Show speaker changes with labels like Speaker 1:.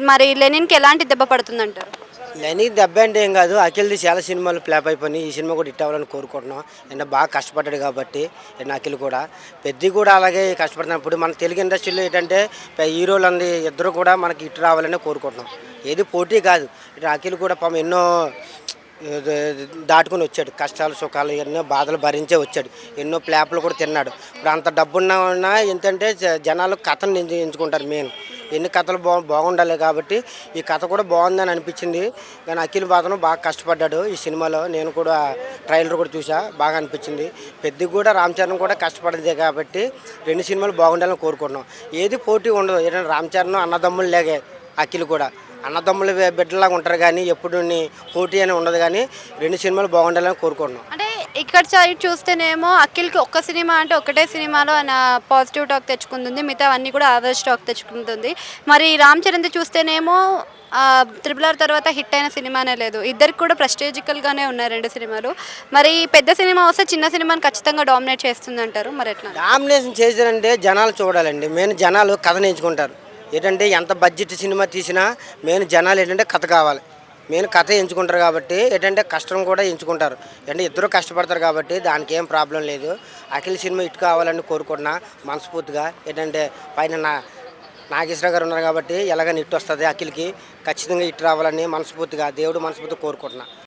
Speaker 1: మరి లెనిన్‌కి ఎలాంటి దెబ్బ పడుతుందంటారు?
Speaker 2: లెని దెబ్బ అంటే ఏం కాదు. అఖిల్‌ది చాలా సినిమాలు ఫ్లాప్ అయిపోయినాయి. ఈ సినిమా కూడా హిట్ అవ్వాలని కోరుకుంటున్నాం. అండ్ బాగా కష్టపడ్డాడు కాబట్టి అఖిల్ కూడా. పెద్ది కూడా అలాగే కష్టపడుతున్నాడు. ఇప్పుడు మన తెలుగు ఇండస్ట్రీలో ఏంటంటే హీరోలంది ఇద్దరు కూడా మనకి హిట్ రావాలని కోరుకుంటున్నాం. ఏది పోటీ కాదు. ఇటు అఖిల్ కూడా పాపం ఎన్నో దాటుకొని వచ్చాడు. కష్టాలు సుఖాలు ఎన్నో బాధలు భరించే వచ్చాడు. ఎన్నో ప్లాప్లు కూడా తిన్నాడు. ఇప్పుడు అంత డబ్బున్నా ఏంటంటే జనాలు కథను ఎంచుకుంటారు మెయిన్. ఎన్ని కథలు బాగుండాలి కాబట్టి ఈ కథ కూడా బాగుందని అనిపించింది. కానీ అఖిల్ మాత్రం బాగా కష్టపడ్డాడు ఈ సినిమాలో. నేను కూడా ట్రైలర్ కూడా చూసా, బాగా అనిపించింది. పెద్ద కూడా రామ్ చరణ్ కూడా కష్టపడిందే కాబట్టి రెండు సినిమాలు బాగుండాలని కోరుకుంటున్నాం. ఏది పోటీ ఉండదు. ఏంటంటే రామ్ చరణ్ అన్నదమ్ములు లేగే అఖిల్ కూడా అన్నదమ్ముల బిడ్డలాగా ఉంటారు కానీ ఎప్పుడు పోటీ అని ఉండదు. కానీ రెండు సినిమాలు బాగుండాలని కోరుకుంటున్నాం.
Speaker 1: అంటే ఇక్కడ సైడ్ చూస్తేనేమో అఖిల్‌కి ఒక్క సినిమా అంటే ఒకటే సినిమాలో ఆయన పాజిటివ్ టాక్ తెచ్చుకుంటుంది. మిగతావన్నీ కూడా యావరేజ్ టాక్ తెచ్చుకుంటుంది. మరి రామ్ చరణ్‌ది చూస్తేనేమో 'త్రిబుల్ ఆర్' తర్వాత హిట్ అయిన సినిమానే లేదు. ఇద్దరికి కూడా ప్రెస్టీజికల్‌గానే ఉన్నాయి 2 సినిమాలు. మరి పెద్ద సినిమా వస్తే చిన్న సినిమాని ఖచ్చితంగా డామినేట్ చేస్తుందంటారు. మరి ఎట్లా?
Speaker 2: డామినేషన్ చేశారంటే జనాలు చూడాలండి. మెయిన్ జనాలు కథను ఎంచుకుంటారు. ఏంటంటే ఎంత బడ్జెట్ సినిమా తీసినా మెయిన్ జనాలు ఏంటంటే కథ కావాలి. మెయిన్ కథ ఎంచుకుంటారు కాబట్టి ఏంటంటే కష్టం కూడా ఎంచుకుంటారు. అంటే ఇద్దరు కష్టపడతారు కాబట్టి దానికి ఏం ప్రాబ్లం లేదు. అఖిల్ సినిమా హిట్ కావాలని కోరుకుంటున్నా మనస్ఫూర్తిగా. ఏంటంటే పైన నాగేశ్వర గారు ఉన్నారు కాబట్టి ఎలాగని హిట్ వస్తుంది. అఖిల్కి ఖచ్చితంగా హిట్ రావాలని మనస్ఫూర్తిగా దేవుడు మనస్ఫూర్తిగా కోరుకుంటున్నా.